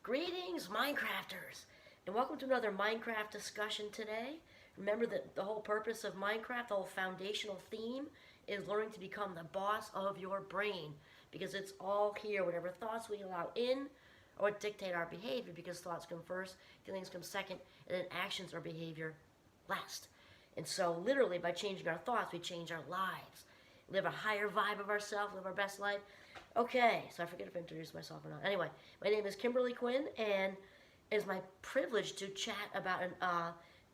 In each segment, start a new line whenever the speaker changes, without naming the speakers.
Greetings, Minecrafters, and welcome to another Minecraft discussion today. Remember that the whole purpose of Minecraft, the whole foundational theme, is learning to become the boss of your brain, because it's all here, whatever thoughts we allow in or what dictate our behavior, because thoughts come first, feelings come second, and then actions or behavior last. And so literally by changing our thoughts, we change our lives. Live a higher vibe of ourselves, live our best life. Okay, so I forget if I introduced myself or not. Anyway, my name is Kimberly Quinn, and it is my privilege to chat about an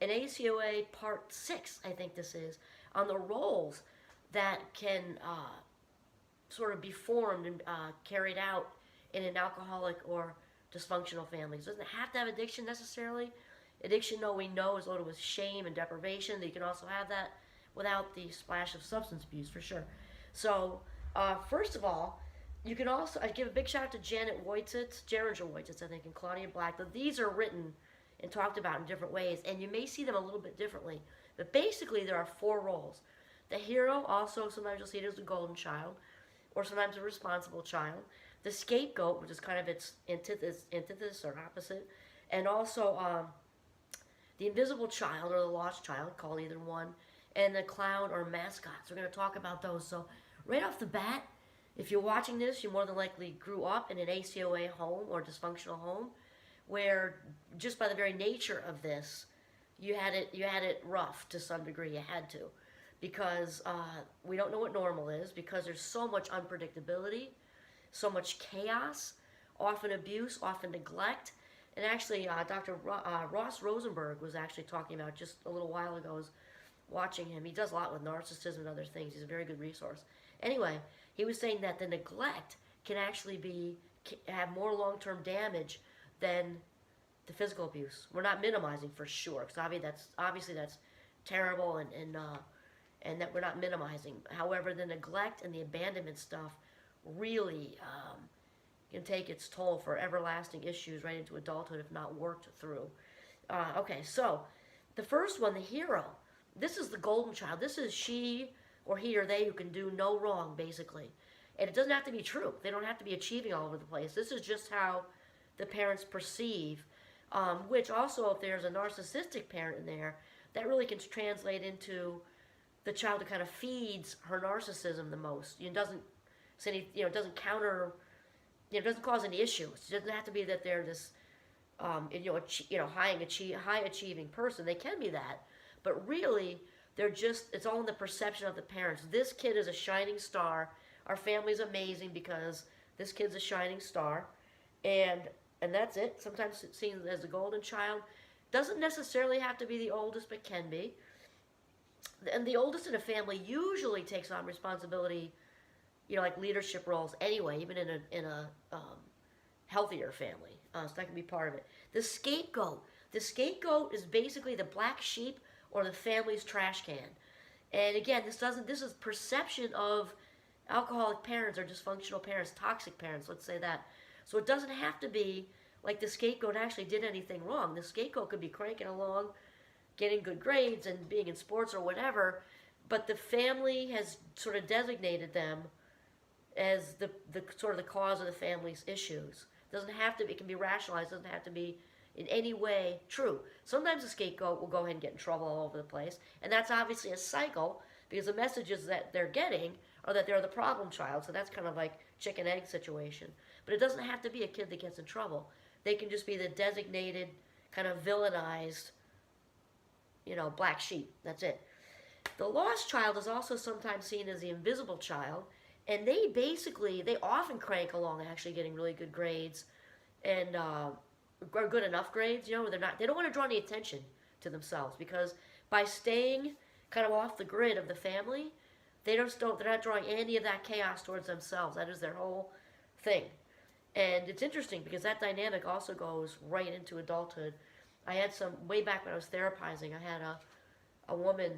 ACOA Part 6, I think this is, on the roles that can sort of be formed and carried out in an alcoholic or dysfunctional family. It doesn't have to have addiction necessarily. Addiction, we know, is loaded with shame and deprivation. You can also have that without the splash of substance abuse, for sure. So, first of all, you can also, I give a big shout out to Janet Woitzitz, Geringer Woitzitz, I think, and Claudia Black. These are written and talked about in different ways, and you may see them a little bit differently. But basically, there are 4 roles. The hero, also sometimes you'll see it as the golden child, or sometimes a responsible child. The scapegoat, which is kind of its antithesis or opposite, and also the invisible child or the lost child, called either one, and the clown or mascot. So we're going to talk about those. So right off the bat, if you're watching this, you more than likely grew up in an ACOA home or dysfunctional home, where just by the very nature of this, you had it rough to some degree. You had to, because we don't know what normal is, because there's so much unpredictability, so much chaos, often abuse, often neglect. And actually, Dr. Ross Rosenberg was actually talking about just a little while ago. I was watching him. He does a lot with narcissism and other things. He's a very good resource. Anyway, he was saying that the neglect can actually have more long-term damage than the physical abuse. We're not minimizing for sure, because obviously that's terrible, and that we're not minimizing. However, the neglect and the abandonment stuff really can take its toll for everlasting issues right into adulthood if not worked through. Okay, so the first one, the hero. This is the golden child. This is she or he or they who can do no wrong, basically. And it doesn't have to be true. They don't have to be achieving all over the place. This is just how the parents perceive, which also, if there's a narcissistic parent in there, that really can translate into the child that kind of feeds her narcissism the most. It doesn't doesn't counter, it doesn't cause any issues. It doesn't have to be that they're this, high achieving person. They can be that, but really, it's all in the perception of the parents. This kid is a shining star. Our family's amazing because this kid's a shining star, and that's it. Sometimes it's seen as a golden child. Doesn't necessarily have to be the oldest, but can be. And the oldest in a family usually takes on responsibility, like leadership roles anyway, even in a healthier family. So that can be part of it. The scapegoat. The scapegoat is basically the black sheep or the family's trash can. And again, this is perception of alcoholic parents or dysfunctional parents, toxic parents, let's say that. So it doesn't have to be like the scapegoat actually did anything wrong. The scapegoat could be cranking along, getting good grades and being in sports or whatever, but the family has sort of designated them as the sort of the cause of the family's issues. It doesn't have to be, it can be rationalized, it doesn't have to be in any way true. Sometimes the scapegoat will go ahead and get in trouble all over the place, and that's obviously a cycle, because the messages that they're getting are that they're the problem child, so that's kind of like chicken-egg situation. But it doesn't have to be a kid that gets in trouble. They can just be the designated, kind of villainized, black sheep. That's it. The lost child is also sometimes seen as the invisible child, and they often crank along actually getting really good grades, and are good enough grades, they don't want to draw any attention to themselves, because by staying kind of off the grid of the family, they're not drawing any of that chaos towards themselves. That is their whole thing. And it's interesting because that dynamic also goes right into adulthood. I had way back when I was therapizing, I had a woman,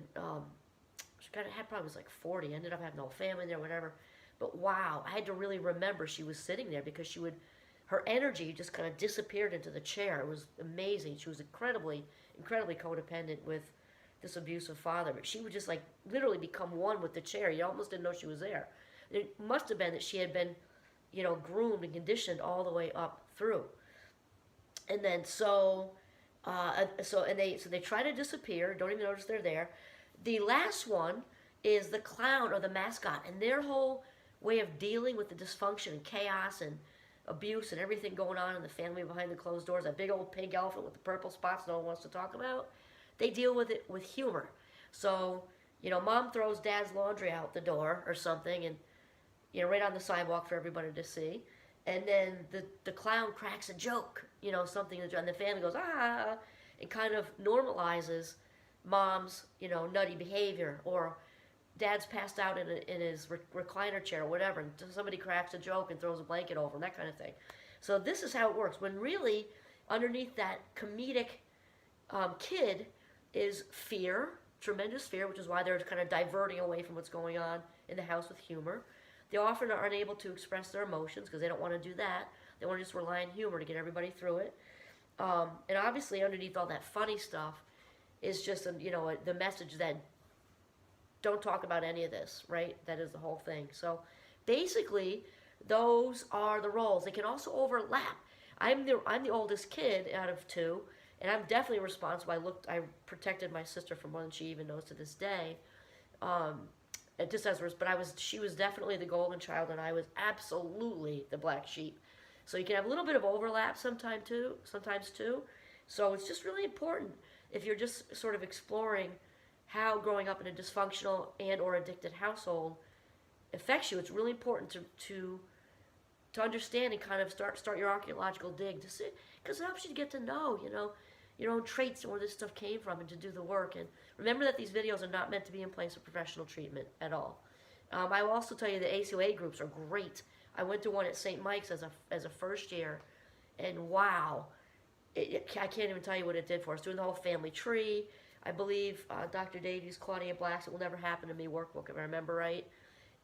she probably was like 40, ended up having no family there, whatever. But wow, I had to really remember she was sitting there, because her energy just kind of disappeared into the chair. It was amazing. She was incredibly, incredibly codependent with this abusive father. But she would just literally become one with the chair. You almost didn't know she was there. It must have been that she had been, groomed and conditioned all the way up through. And then so they try to disappear, don't even notice they're there. The last one is the clown or the mascot, and their whole way of dealing with the dysfunction and chaos and abuse and everything going on in the family behind the closed doors, that big old pink elephant with the purple spots no one wants to talk about, they deal with it with humor. So, mom throws dad's laundry out the door or something, and, right on the sidewalk for everybody to see. And then the clown cracks a joke, something, and the family goes, ah, and kind of normalizes mom's, nutty behavior, or dad's passed out in his recliner chair or whatever, and somebody cracks a joke and throws a blanket over him, that kind of thing. So this is how it works, when really underneath that comedic kid is fear, tremendous fear, which is why they're kind of diverting away from what's going on in the house with humor. They often are unable to express their emotions because they don't want to do that. They want to just rely on humor to get everybody through it. And obviously underneath all that funny stuff is just, the message that don't talk about any of this, right? That is the whole thing. So basically, those are the roles. They can also overlap. I'm the oldest kid out of two, and I'm definitely responsible. I protected my sister from more than she even knows to this day. She was definitely the golden child, and I was absolutely the black sheep. So you can have a little bit of overlap sometimes too. So it's just really important if you're just sort of exploring how growing up in a dysfunctional and or addicted household affects you. It's really important to understand and kind of start your archaeological dig to see, because it helps you to get to know, your own traits and where this stuff came from, and to do the work. And remember that these videos are not meant to be in place of professional treatment at all. I will also tell you the ACOA groups are great. I went to one at St. Mike's as a first year, and wow, I can't even tell you what it did for us. Doing the whole family tree. I believe Dr. Davies, Claudia Black's It Will Never Happen to Me workbook, if I remember right.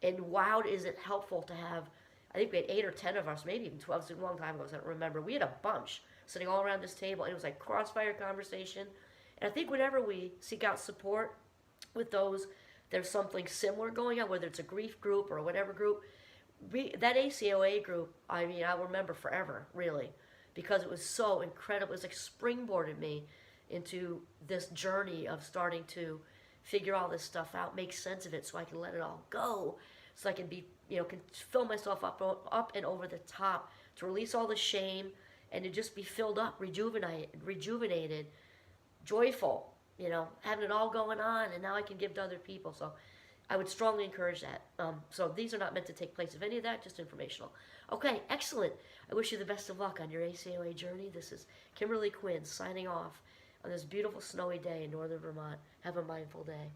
And wow, is it helpful to have, I think we had 8 or 10 of us, maybe even 12, it was a long time ago, so I don't remember. We had a bunch sitting all around this table, and it was like crossfire conversation. And I think whenever we seek out support with those, there's something similar going on, whether it's a grief group or whatever group, that ACOA group, I'll remember forever, really, because it was so incredible. It was like springboarded me into this journey of starting to figure all this stuff out, make sense of it so I can let it all go, so I can be, can fill myself up and over the top, to release all the shame and to just be filled up, rejuvenated, joyful, having it all going on, and now I can give to other people. So I would strongly encourage that. So these are not meant to take place of any of that, just informational. Okay, excellent. I wish you the best of luck on your ACOA journey. This is Kimberly Quinn signing off on this beautiful snowy day in northern Vermont. Have a mindful day.